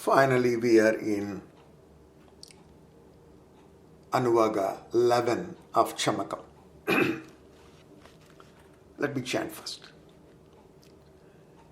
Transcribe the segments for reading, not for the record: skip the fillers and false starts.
Finally, we are in Anuvaga 11 of Chamakam. Let me chant first.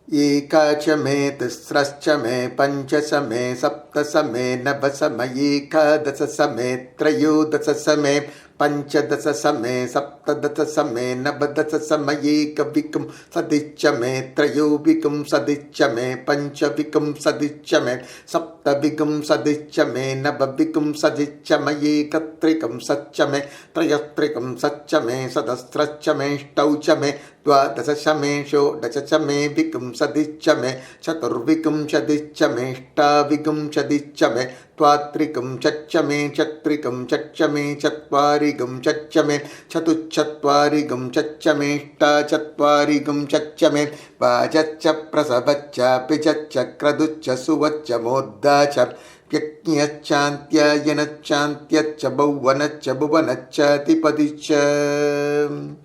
Eka cha me, tisras cha me, pancha sa me, sapta sa me, nava sa me, eka dasa sa me, trayo dasa sa me, pancha dasa sa me, sapta dasa sa me, nava dasa sa me, eka vikam sadicha me, trayo vikam sadicha me, pancha vikam sadicha me, sapta vikam sadicha me, nava vikam sadicha me, eka trikam sacha me, trayatrikam sacha me, sadastracha me, staucha me, dvadasa me, shodasa me, vikam sadicha me, chaturvikam chadicha me, shtavikam chadicha me, tvatrikam chacha me, chatrikam chacha me, chatvarigam chacha me, chatuchatvarigam chacha me, shtachatvarigam chacha me, vajacha prasavacha pijacha kraducha suvacha modacha Yaknya chantya yana chantya chabhavana chabhavana chatipadhicha.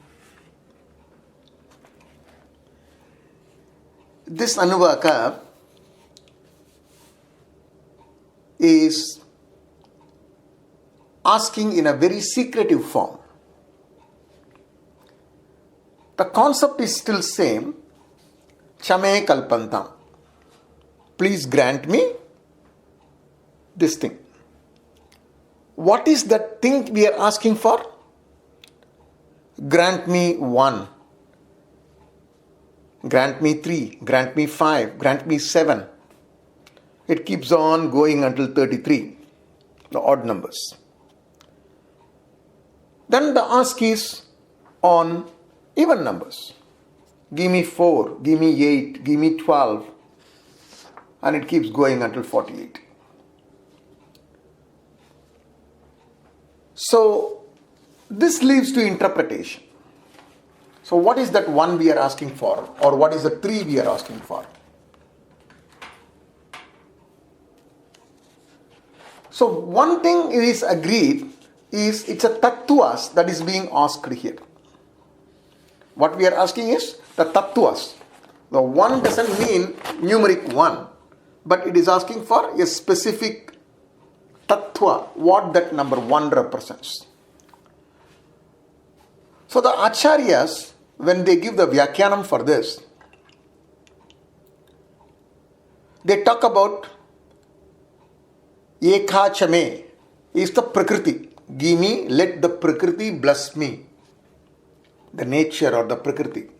This Anuvaka is asking in a very secretive form. The concept is still same. Chame kalpantam. Please grant me this thing. What is that thing we are asking for? Grant me 1. Grant me 3. Grant me 5. Grant me 7. It keeps on going until 33. The odd numbers. Then the ask is on even numbers. Give me 4. Give me 8. Give me 12. And it keeps going until 48. So, this leads to interpretation. So, what is that 1 we are asking for? Or what is the 3 we are asking for? So, one thing is agreed is it's a tattvas that is being asked here. What we are asking is the tattvas. The 1 doesn't mean numeric 1, but it is asking for a specific tattva, what that number 1 represents. So the acharyas, when they give the vyakyanam for this, they talk about ekachame is the prakriti. Give me, let the prakriti bless me. The nature or the prakriti.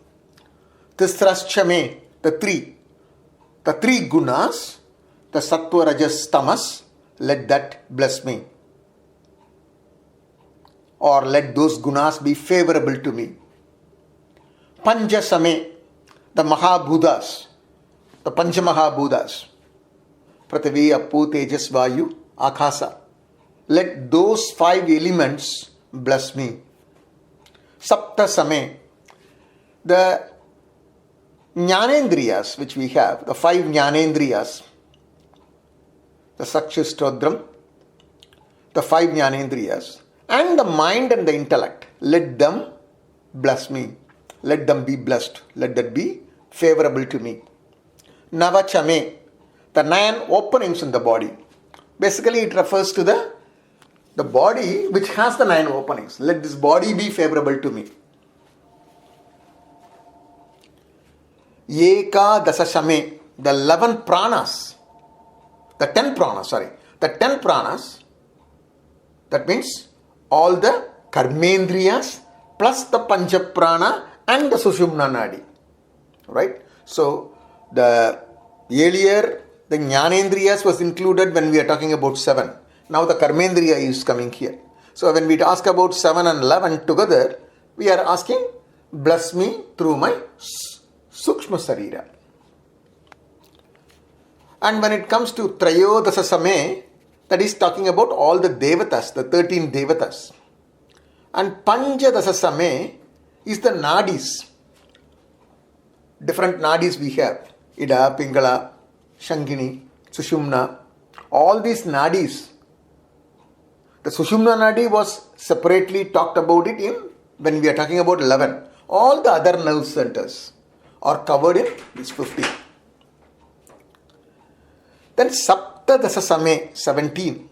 Tisraschame, the 3. The 3 gunas, the sattva, rajas, tamas, let that bless me. Or let those gunas be favorable to me. Panjasame, the Mahabhudas, the Panchamahabhudas. Prathavi, Appu, Tejas, Vayu, Akasa. Let those 5 elements bless me. Saptasame, the Jnanendriyas which we have, the 5 Jnanendriyas, the Sakshistrodram, the 5 Jnanendriyas, and the mind and the intellect, let them bless me. Let them be blessed. Let that be favorable to me. Navachame, the 9 openings in the body. Basically, it refers to the body which has the 9 openings. Let this body be favorable to me. Eka dasashame, the 11 pranas, the 10 pranas, that means all the karmendriyas plus the panchaprana and the sushumna nadi. Right? So, the earlier the jnanendriyas was included when we are talking about 7. Now the karmendriya is coming here. So, when we ask about 7 and 11 together, we are asking, bless me through my sukshma sarira. And when it comes to trayodasa same, that is talking about all the devatas, the 13 devatas. And panchadasa same is the nadis. Different nadis we have. Ida, Pingala, Shankini, Sushumna. All these nadis. The Sushumna nadi was separately talked about it in when we are talking about 11. All the other nerve centers are covered in this 15. Then Saptadasa Same, 17,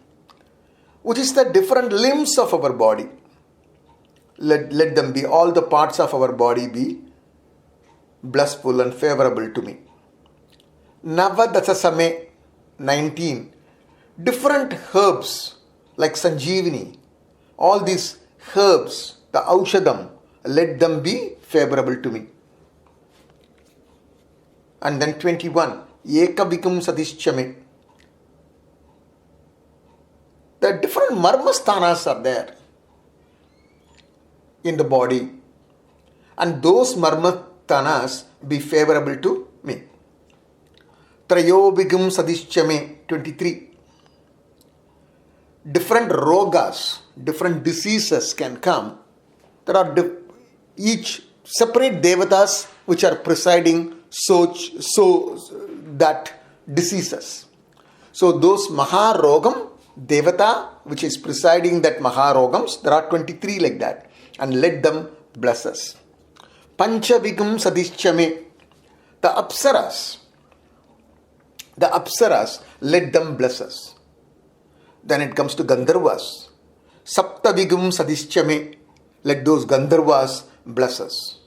which is the different limbs of our body. Let them be, all the parts of our body be blissful and favorable to me. Navadasa Same, 19, different herbs like Sanjeevani, all these herbs, the Aushadam, let them be favorable to me. And then 21, Ekavikum Sadishchame. The different marmasthanas are there in the body, and those marmasthanas be favorable to me. Trayobigum Sadishchame, 23. Different rogas, different diseases can come. There are each separate devatas which are presiding so that diseases. So those Maharogam Devata which is presiding that Maharogams, there are 23 like that, and let them bless us. Panchavigam Sadishchame, the Apsaras, let them bless us. Then it comes to Gandharvas. Saptavigam Sadishchame, let those Gandharvas bless us.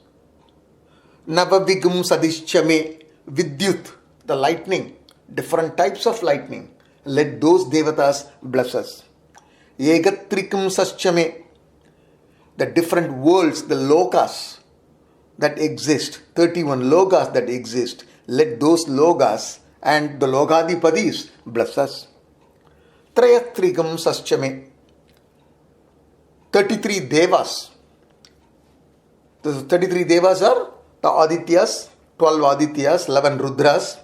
Navavigam Sadishchame, Vidyut, the lightning, different types of lightning, let those devatas bless us. Egatrikam Saschame, the different worlds, the lokas that exist, 31 lokas that exist, let those lokas and the Logadipadis bless us. Trayatrikam Saschame, 33 devas. The 33 devas are the Adityas, 12 Adityas, 11 Rudras,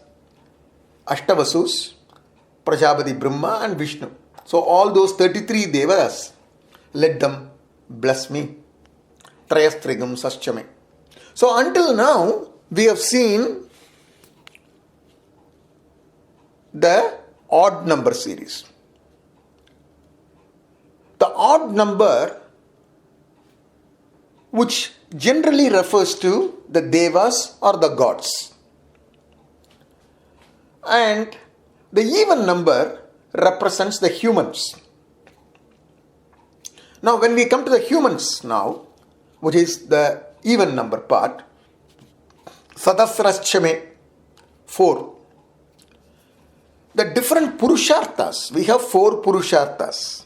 Ashtavasus, Prajapati Brahma and Vishnu. So all those 33 devas, let them bless me. Trayastrigam Saschame. So until now, we have seen the odd number series. The odd number, which generally refers to the devas or the gods, and the even number represents the humans. Now when we come to the humans now, which is the even number part, Sadasraschame, 4. The different Purusharthas, we have 4 Purusharthas: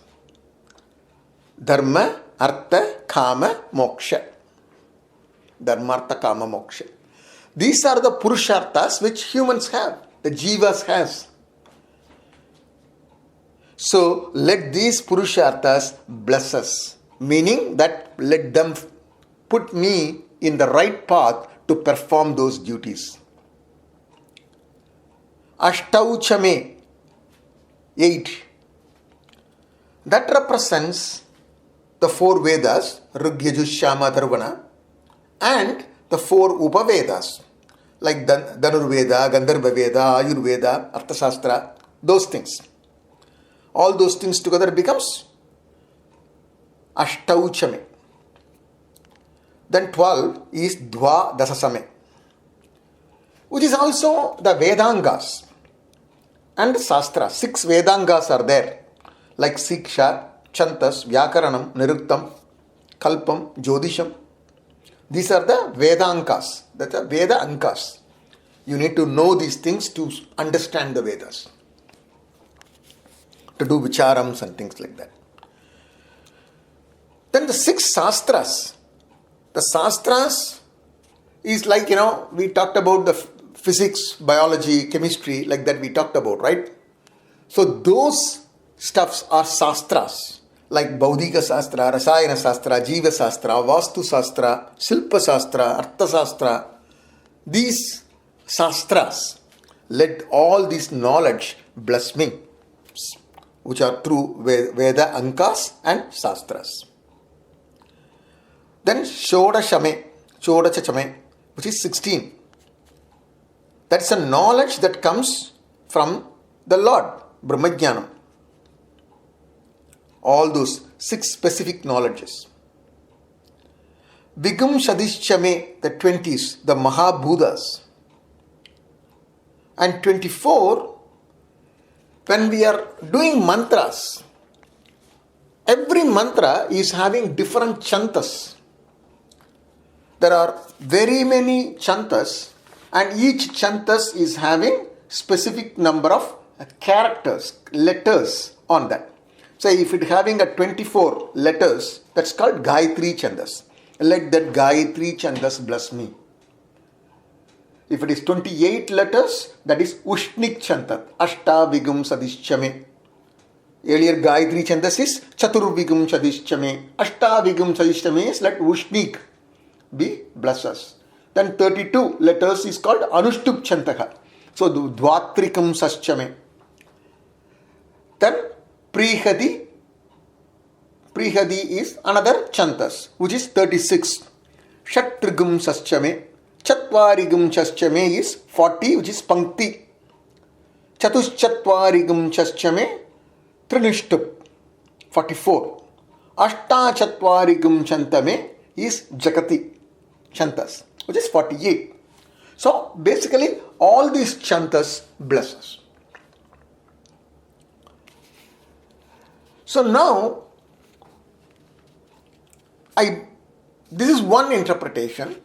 Dharma, Artha, Kama, Moksha. Dharma, Artha, Kama, Moksha. These are the Purusharthas which humans have, the Jivas has. So let these Purusharthas bless us, meaning that let them put me in the right path to perform those duties. Ashtauchame, 8. That represents the 4 Vedas, Rig, Yajur, Shama, Dharvana, and the 4 Upavedas, like Dhanurveda, Gandharva Veda, Ayurveda, Arthashastra, those things. All those things together becomes Ashtauchame. Then 12 is Dva Dasasame, which is also the Vedangas and Sastra. 6 Vedangas are there, like Siksha, Chantas, Vyakaranam, Niruktam, Kalpam, Jyotisham. These are the Vedankas, that's the Veda Ankas. You need to know these things to understand the Vedas, to do vicharams and things like that. Then the 6 Sastras. The Sastras is like, we talked about the physics, biology, chemistry, like that we talked about, right? So those stuffs are Sastras, like Baudhika Sastra, Rasayana Sastra, Jiva Sastra, Vastu Sastra, Silpa Sastra, Artha Sastra. These Sastras, let all this knowledge bless me, which are through Veda Ankas and Sastras. Then Shodachachame, which is 16. That's a knowledge that comes from the Lord, Brahmajnanam. All those 6 specific knowledges. Vigam Shadishchame, the 20s, the Mahabhudas. And 24, when we are doing mantras, every mantra is having different chantas. There are very many chantas, and each chantas is having specific number of characters, letters on that. Say if it having a 24 letters, that's called Gayatri Chandas. Let that Gayatri Chandas bless me. If it is 28 letters, that is Ushnik Chantat. Ashta Vigum Sadishchame. Earlier Gayatri Chandas is Chaturvigum Sadishchame. Ashta Vigum Sadishchame is let Ushnik be bless us. Then 32 letters is called Anushtup Chantaka. So Dvatrikam Saschame. Then Prihadi is another chantas, which is 36. Shatrigum Saschame. Chatvarigum Chaschame is 40, which is Pankti. Chatuschatvarigum Chaschame, Trinishtup, 44. Ashta Chatvarigum Chantame is Jakati Chantas, which is 48. So basically all these chantas bless us. So now this is one interpretation.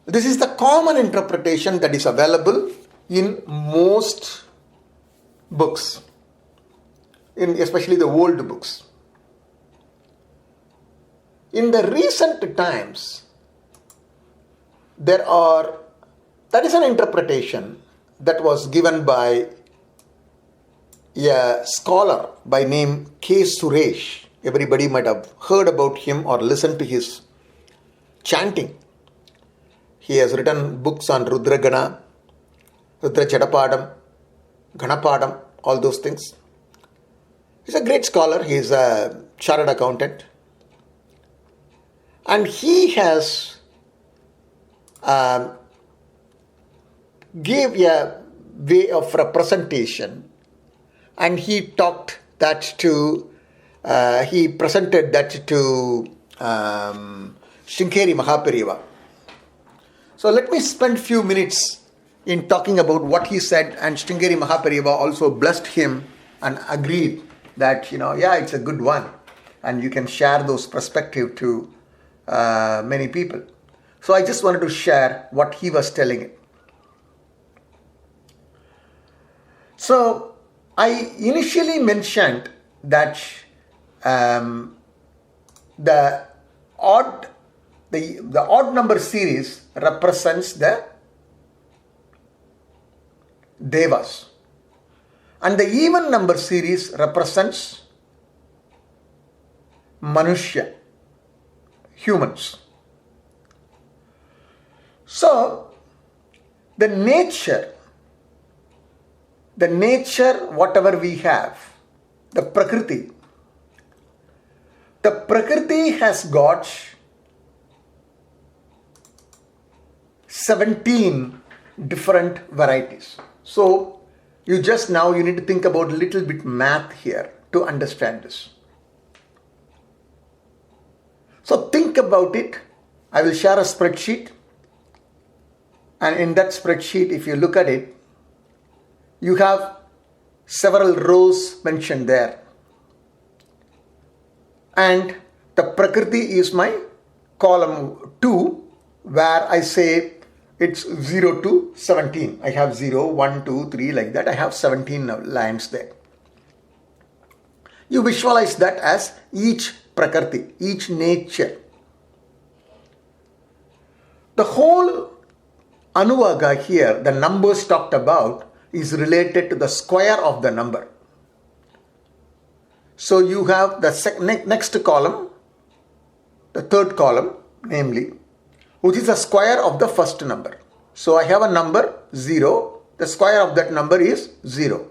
This is the common interpretation that is available in most books, especially the old books. In the recent times, that is an interpretation that was given by a scholar by name K. Suresh. Everybody might have heard about him or listened to his chanting. He has written books on Rudra Gana, Rudra Chadapadam, Ganapadam, all those things. He's a great scholar. He is a chartered accountant. And he has gave a way of representation, and he presented that to Sringeri Mahaperiva. So let me spend few minutes in talking about what he said, and Sringeri Mahaperiva also blessed him and agreed that, it's a good one, and you can share those perspective to many people. So I just wanted to share what he was telling. So I initially mentioned that the odd number series represents the devas, and the even number series represents manushya, humans. So the nature whatever we have, the prakriti has got 17 different varieties. So you need to think about a little bit math here to understand this. So think about it. I will share a spreadsheet, and in that spreadsheet, if you look at it, you have several rows mentioned there, and the Prakriti is my column 2, where I say it's 0 to 17. I have 0, 1, 2, 3, like that. I have 17 lines there. You visualize that as each Prakriti, each nature. The whole Anuvaga here, the numbers talked about, is related to the square of the number. So you have the next column, the third column, namely, which is the square of the first number. So I have a number 0, the square of that number is 0.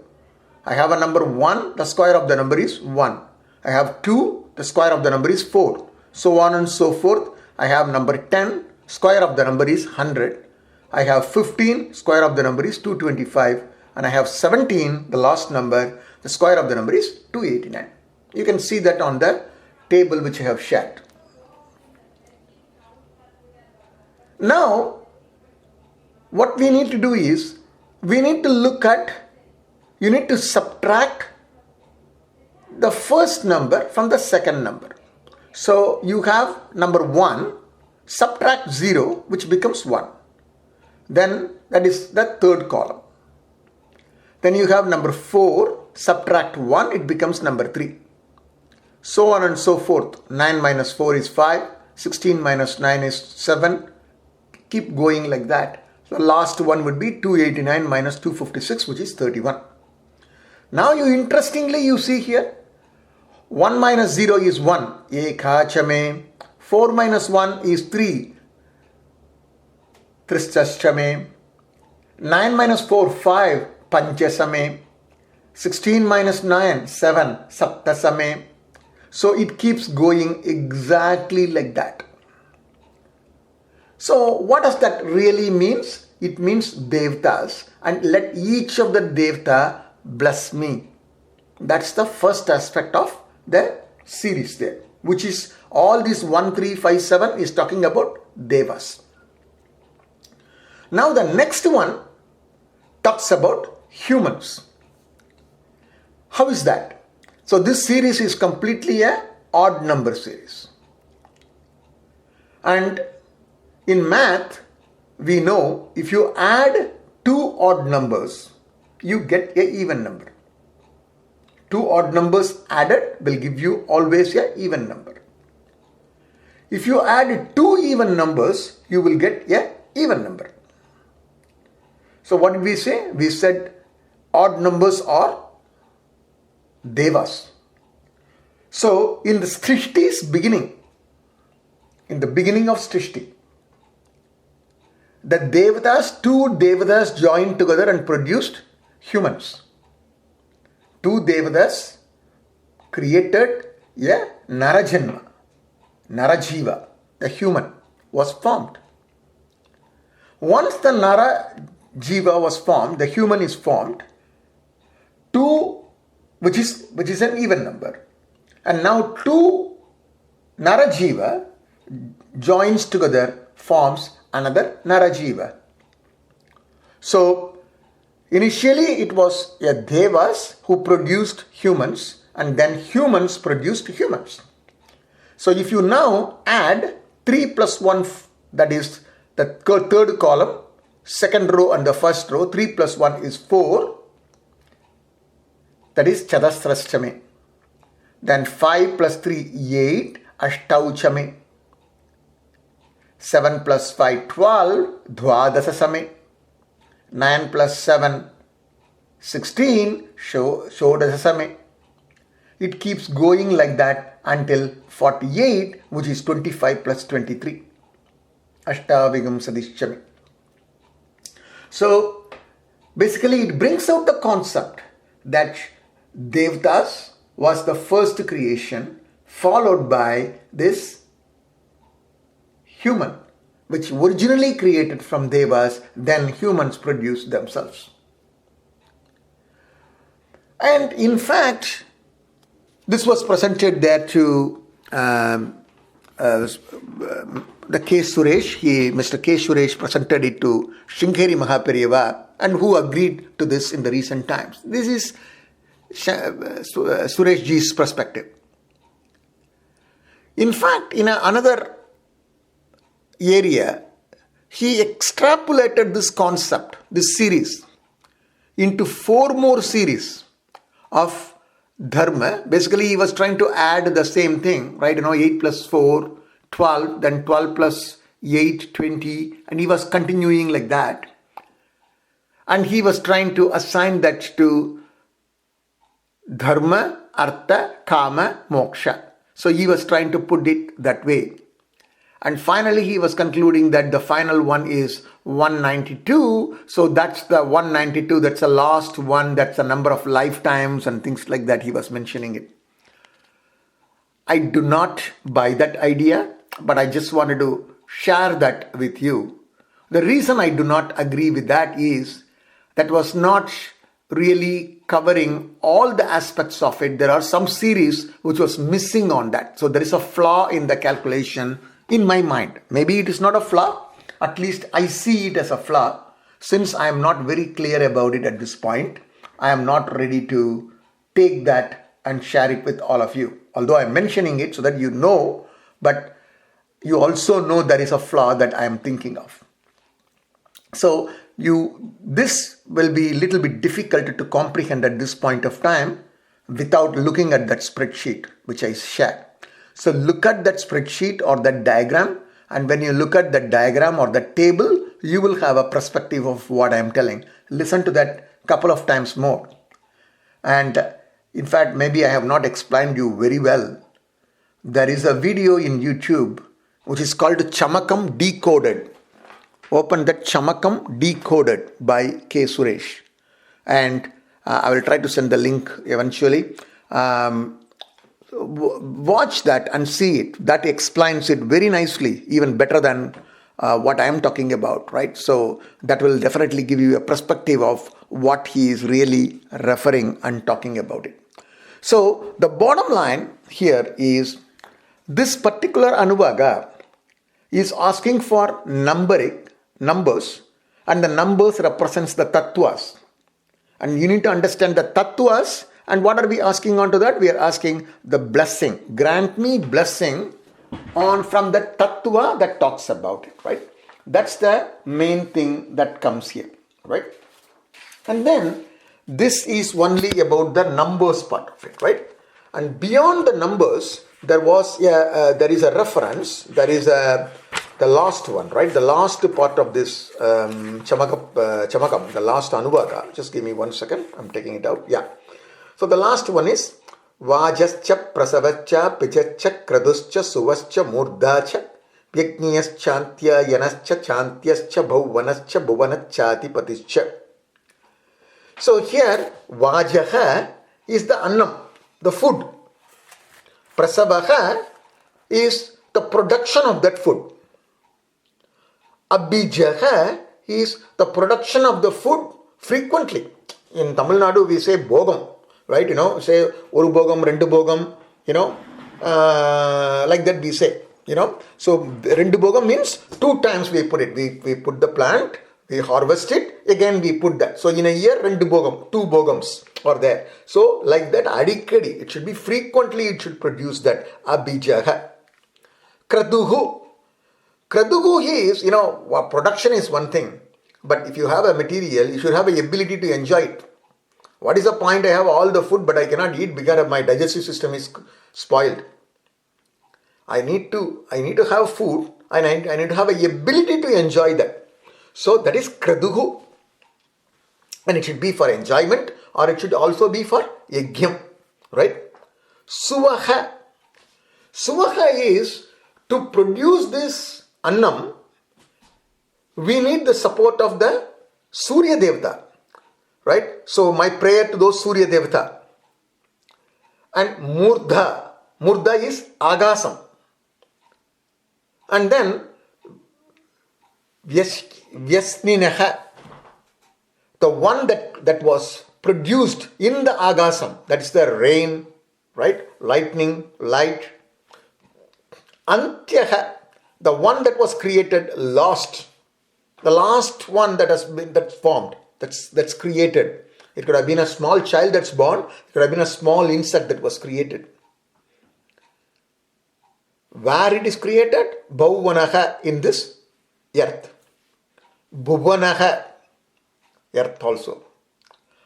I have a number 1, the square of the number is 1. I have 2, the square of the number is 4. So on and so forth. I have number 10, square of the number is 100. I have 15, square of the number is 225. And I have 17, the last number, the square of the number is 289. You can see that on the table which I have shared. Now, what we need to do is, we need to look at you need to subtract the first number from the second number. So you have number 1, subtract 0, which becomes 1. Then that is the third column. Then you have number 4, subtract 1, it becomes number 3. So on and so forth. 9 minus 4 is 5, 16 minus 9 is 7. Keep going like that. The last one would be 289 minus 256, which is 31. Now interestingly you see here, 1 minus 0 is 1, ekachame. 4 minus 1 is 3, trischame. 9 minus 4, 5, panchasame. 16 minus 9, 7, saptasame. So it keeps going exactly like that. So what does that really means? It means devatas, and let each of the devata bless me. That's the first aspect of the series there, which is all this 1, 3, 5, 7 is talking about devas. Now the next one talks about humans. How is that? So this series is completely a odd number series. And in math, we know if you add 2 odd numbers, you get an even number. 2 odd numbers added will give you always an even number. If you add 2 even numbers, you will get an even number. So what did we say? We said odd numbers are devas. So in the Srishti's beginning, in the beginning of Srishti, the devatas, 2 devatas joined together and produced humans. 2 devatas created a Narajanma, Narajiva, the human, was formed. Once the Narajiva was formed, the human is formed, 2, which is an even number. And now 2 Narajiva joins together, forms another Narajiva. So initially it was a devas who produced humans, and then humans produced humans. So if you now add 3 plus 1, that is the third column, second row and the first row, 3 plus 1 is 4, that is chadasrashchame. Then 5 plus 3, 8, ashtauchame. 7 plus 5, 12, dvadasasame. 9 plus 7, 16, shodasasame. It keeps going like that until 48, which is 25 plus 23. Ashtavigam sadishchame. So basically it brings out the concept that devatas was the first creation, followed by this human, which originally created from devas, then humans produced themselves. And in fact, this was presented there to the K. Suresh. Mr. K. Suresh presented it to Sringeri Mahaperiyava, and who agreed to this in the recent times. This is Suresh Ji's perspective. In fact, in another area, he extrapolated this concept, this series, into 4 more series of dharma. Basically, he was trying to add the same thing, right? 8 plus 4, 12, then 12 plus 8, 20, and he was continuing like that. And he was trying to assign that to dharma, artha, kama, moksha. So he was trying to put it that way. And finally, he was concluding that the final one is 192. So that's the 192. That's the last one. That's the number of lifetimes and things like that. He was mentioning it. I do not buy that idea, but I just wanted to share that with you. The reason I do not agree with that is that was not really covering all the aspects of it. There are some series which was missing on that. So there is a flaw in the calculation in my mind. Maybe it is not a flaw. At least I see it as a flaw, since I am not very clear about it at this point. I am not ready to take that and share it with all of you. Although I'm mentioning it so that you know, but you also know there is a flaw that I am thinking of. So this will be a little bit difficult to comprehend at this point of time without looking at that spreadsheet which I shared. So look at that spreadsheet or that diagram, and when you look at that diagram or that table, you will have a perspective of what I am telling. Listen to that couple of times more. And in fact, maybe I have not explained you very well. There is a video in YouTube which is called Chamakam Decoded. Open that Chamakam Decoded by K. Suresh. And I will try to send the link eventually. Watch that and see it. That explains it very nicely, even better than what I am talking about, right? So that will definitely give you a perspective of what he is really referring and talking about it. So the bottom line here is this particular Anuvaga is asking for numbers, and the numbers represents the tattvas. And you need to understand the tattvas. And what are we asking onto that? We are asking the blessing. Grant me blessing from the tattva that talks about it, right? That's the main thing that comes here, right? And then this is only about the numbers part of it, right? And beyond the numbers, there is a reference. There is the last one, right? The last part of this Chamakam, the last Anuvaga. Just give me 1 second. I'm taking it out. Yeah. So the last one is Vajascha Prasavascha Pichascha Kraduscha Suvascha Murdhacha Vyajniyas Yanascha Chantyascha Bhuvanascha Bhuvanachati Patischa. So here Vajaha is the annam, the food. Prasavaha is the production of that food. Abhijaha is the production of the food frequently. In Tamil Nadu we say bogam. Right, say oru bogam, rendu bogam, like that we say, So rendu bogam means 2 times we put it. We put the plant, we harvest it, again we put that. So in a year, rendu bogam, 2 bogams are there. So like that, adikadi, it should be frequently, it should produce that. Abhijaha. Kraduhu. Kraduhu is, production is one thing. But if you have a material, you should have the ability to enjoy it. What is the point? I have all the food, but I cannot eat because my digestive system is spoiled. I need to have food, and I need to have the ability to enjoy that. So that is kraduhu. And it should be for enjoyment, or it should also be for yajnam, right? Suvaha. Suvaha is to produce this annam, we need the support of the Surya Devata. Right? So my prayer to those Surya Devata. And Murdha. Murdha is Agasam. And then Vyasninaha. The one that was produced in the Agasam. That is the rain, right? Lightning, light. Antyaha. The one that was created last. The last one that's formed. That's created. It could have been a small child that's born. It could have been a small insect that was created. Where it is created? Bhuvanaha, in this earth. Bhuvanaha, earth also.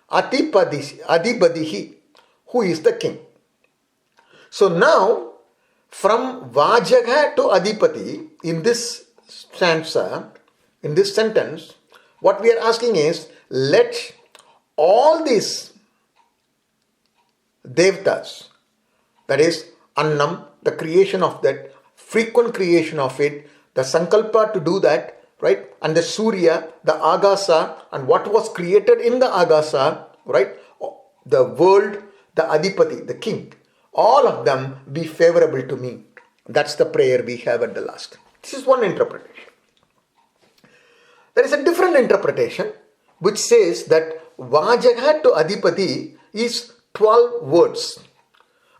Adipadihi, who is the king. So now, from Vajaga to Adipati, in this stanza, in this sentence, what we are asking is, let all these devtas, that is annam, the creation of that, frequent creation of it, the sankalpa to do that, right? And the Surya, the Agasa, and what was created in the Agasa, right? The world, the Adipati, the king, all of them be favorable to me. That's the prayer we have at the last. This is one interpretation. There is a different interpretation which says that Vajaga to Adipati is 12 words.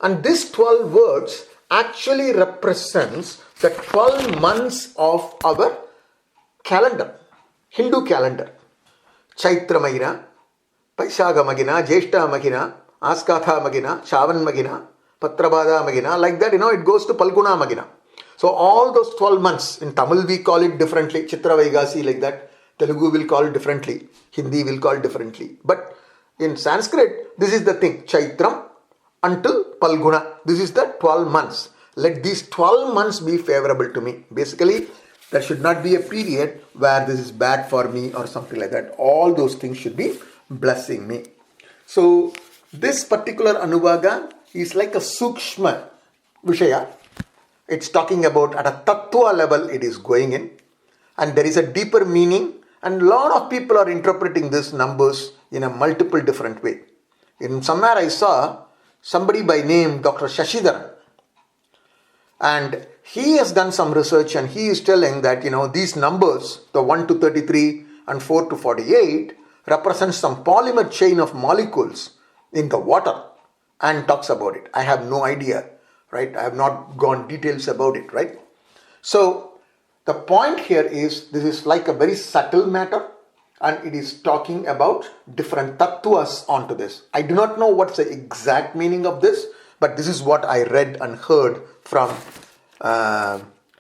And these 12 words actually represents the 12 months of our calendar, Hindu calendar. Chaitra Maira, Vaishaga Magina, Jeshta Magina, Askatha Magina, Shavan Magina, Patrabada Magina, like that, it goes to Palguna Magina. So all those 12 months, in Tamil we call it differently, Chitra Vaigasi like that, Telugu will call it differently, Hindi will call it differently. But in Sanskrit, this is the thing, Chaitram until Palguna. This is the 12 months. Let these 12 months be favorable to me. Basically, there should not be a period where this is bad for me or something like that. All those things should be blessing me. So, this particular Anuvaga is like a Sukshma Vishaya. It's talking about at a Tattva level it is going in. And there is a deeper meaning. And a lot of people are interpreting these numbers in a multiple different way. In somewhere I saw somebody by name Dr. Shashidharan. And he has done some research and he is telling that, these numbers, the 1 to 33 and 4 to 48, represent some polymer chain of molecules in the water and talks about it. I have no idea, right? I have not gone details about it, right? So the point here is this is like a very subtle matter and it is talking about different tattvas onto this. I do not know what's the exact meaning of this, but this is what I read and heard from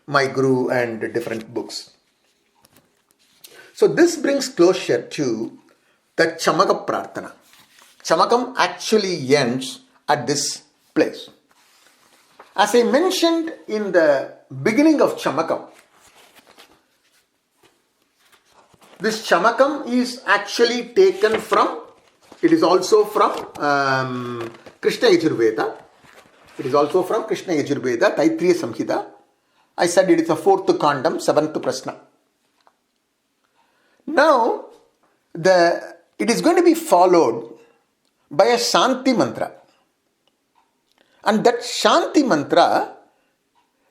my guru and different books. So this brings closure to the Chamaka Prarthana. Chamakam actually ends at this place. As I mentioned in the beginning of Chamakam, this Chamakam is actually taken from, it is also from Krishna Yajurveda. It is also from Krishna Yajurveda, Taittiriya Samhita. I said it is a 4th kandam, 7th prasna. Now, it is going to be followed by a Shanti mantra. And that Shanti mantra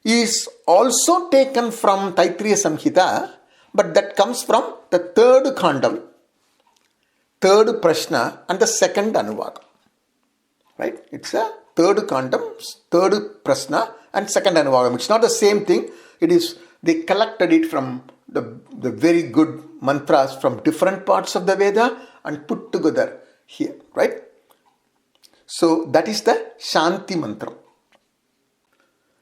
is also taken from Taittiriya Samhita, but that comes from the 3rd kandam, 3rd prashna and the 2nd anuvaga. Right? It's a 3rd kandam, 3rd prasna and 2nd anuvagam. It's not the same thing. It is, they collected it from the very good mantras from different parts of the Veda and put together here, right? So that is the Shanti mantra.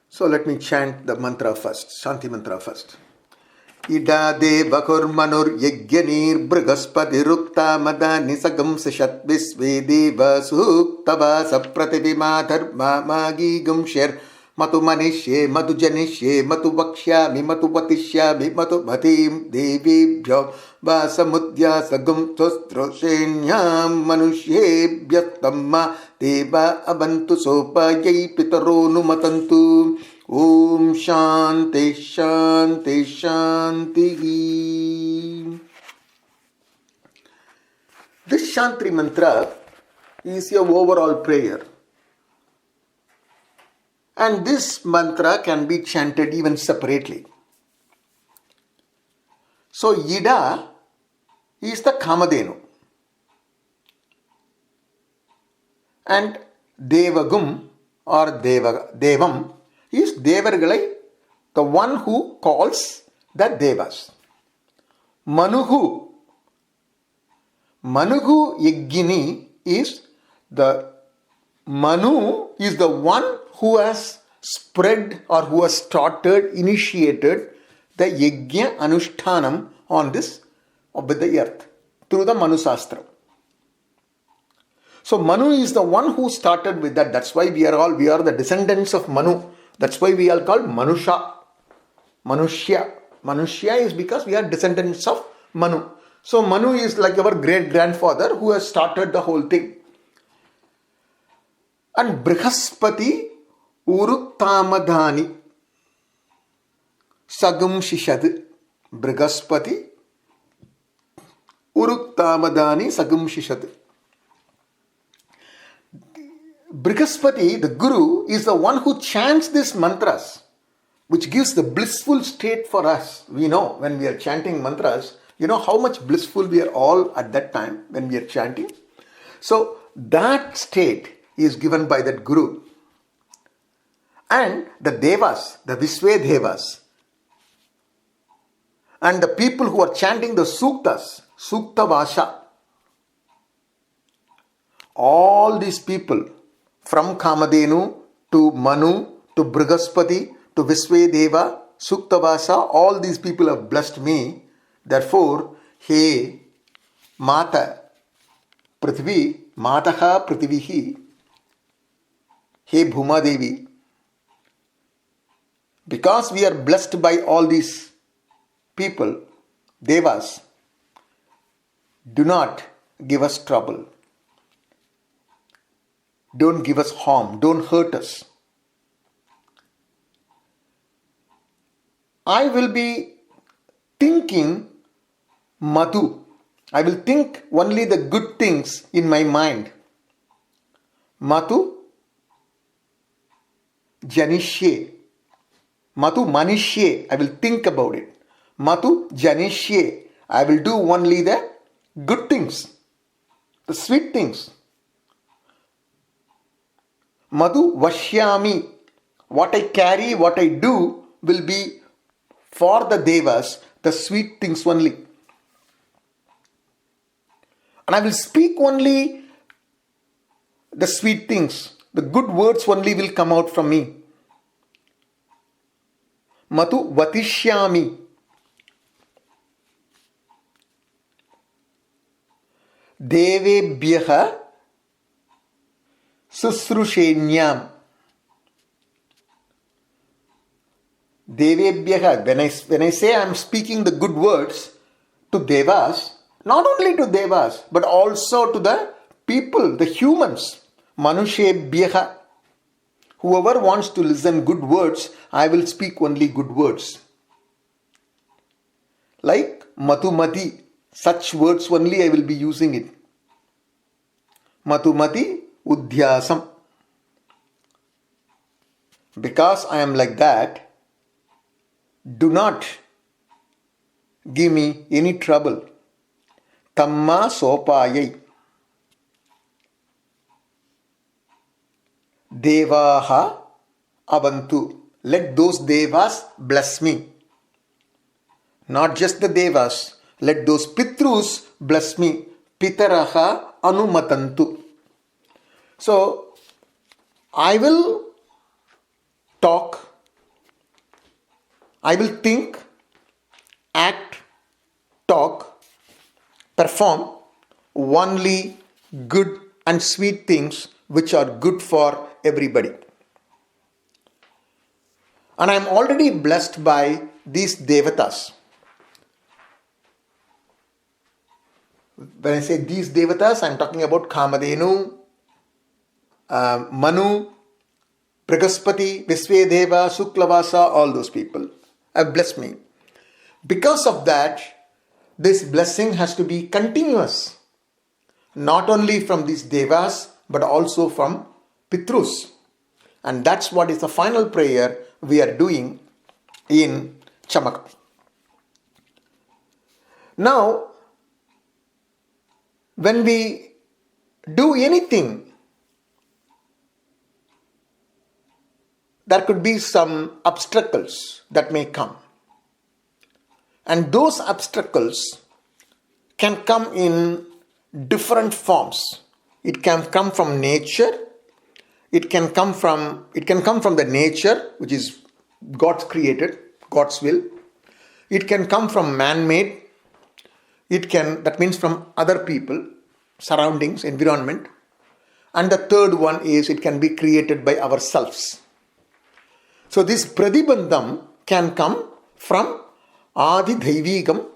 So let me chant the mantra first, Shanti mantra first. Ida devakur manur yajnir brigaspati rukta mada nisagam sashat visvedeva suktava sapratibima dharma magi gumsher matu manishye matu janishye matu vakshyami matu vatishyami matu bhatim devibhyo vasamudya sagam tostrosenyam manushyebhyattamma deva abantu sopayai pitaronu matantu. Om Shanti Shanti Shanti. This Shanti mantra is your overall prayer. And this mantra can be chanted even separately. So Ida is the Kamadhenu. And Devagum or Devam is Devargalai, the one who calls the Devas. Manuhu Yajni is the Manu is the one who has spread or who has started, initiated the Yajna Anushtanam on this with the earth through the Manu Sastra. So Manu is the one who started with that. That's why we are the descendants of Manu. That's why we are called Manushya. Manushya is because we are descendants of Manu. So Manu is like our great-grandfather who has started the whole thing. And Brihaspati Uruktamadhani Sagam Shishad. Brihaspati Uruktamadhani Sagam Shishad. Brihaspati, the Guru, is the one who chants these mantras, which gives the blissful state for us. We know when we are chanting mantras, you know how much blissful we are all at that time when we are chanting. So that state is given by that Guru. And the Devas, the Visve Devas, and the people who are chanting the Suktas, Sukta Vasha, all these people from Kamadhenu to Manu to Brihaspati to Visvedeva, Suktavasa, all these people have blessed me. Therefore, He Mata Prithvi, Mataha Prithivihi, He Bhuma Devi, because we are blessed by all these people, Devas, do not give us trouble. Don't give us harm. Don't hurt us. I will be thinking Madhu. I will think only the good things in my mind. Madhu Janishye. Madhu Manishye. I will think about it. Madhu Janishye. I will do only the good things, the sweet things. Madhu Vashyami. What I carry, what I do will be for the Devas, the sweet things only. And I will speak only the sweet things. The good words only will come out from me. Madhu Vatishyami. Devebhyaha Susrushenyam. Devebhyaha. When I say I am speaking the good words to Devas, not only to Devas, but also to the people, the humans. Manushebhyaha. Whoever wants to listen good words, I will speak only good words. Like Madhumati. Such words only I will be using it. Madhumati Udhyasam. Because I am like that, do not give me any trouble. Tamma Sopayai. Devaha Avantu. Let those Devas bless me. Not just the Devas. Let those Pitrus bless me. Pitaraha Anumatantu. So, I will talk, I will think, act, talk, perform only good and sweet things which are good for everybody. And I am already blessed by these Devatas. When I say these Devatas, I am talking about Kamadhenu, Manu, Brihaspati, Visvedeva, Suklavasa, all those people have blessed me. Because of that, this blessing has to be continuous. Not only from these Devas, but also from Pitrus. And that's what is the final prayer we are doing in Chamaka. Now, when we do anything, there could be some obstacles that may come. And those obstacles can come in different forms. It can come from nature. It can come from the nature, which is God's created, God's will. It can come from man-made. That means from other people, surroundings, environment. And the third one is it can be created by ourselves. So this pradibandham can come from Adi Daivigam,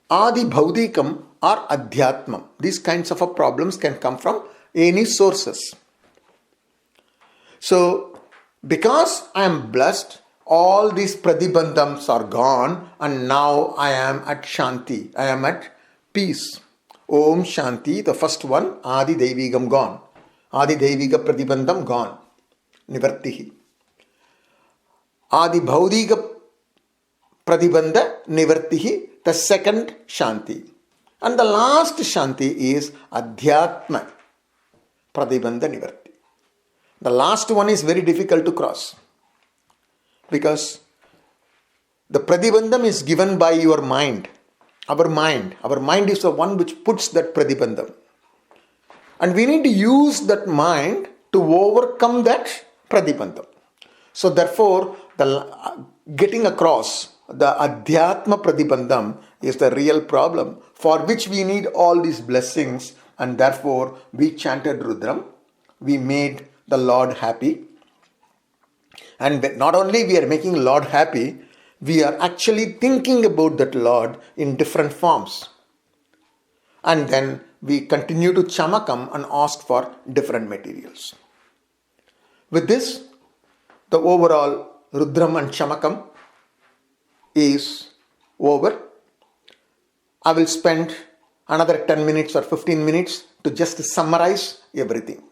Adi Bhaudikam or Adhyatmam. These kinds of problems can come from any sources. So because I am blessed, all these pradibandhams are gone and now I am at Shanti. I am at peace. Om Shanti, the first one, Adi Daivigam gone. Adi Daiviga pradibandham gone. Nivartihi. Adi Bhaudika pradibandha nivartihi, the second Shanti. And the last Shanti is Adhyatma pradibandha nivarti. The last one is very difficult to cross. Because the pradibandham is given by your mind. Our mind is the one which puts that pradibandham. And we need to use that mind to overcome that pratibandham. So therefore, getting across the adhyatma pratibandham is the real problem, for which we need all these blessings, and therefore we chanted Rudram, we made the Lord happy. And not only we are making Lord happy, we are actually thinking about that Lord in different forms. And then we continue to chamakam and ask for different materials. With this, the overall Rudram and chamakam is over. I will spend another 10 minutes or 15 minutes to just summarize everything.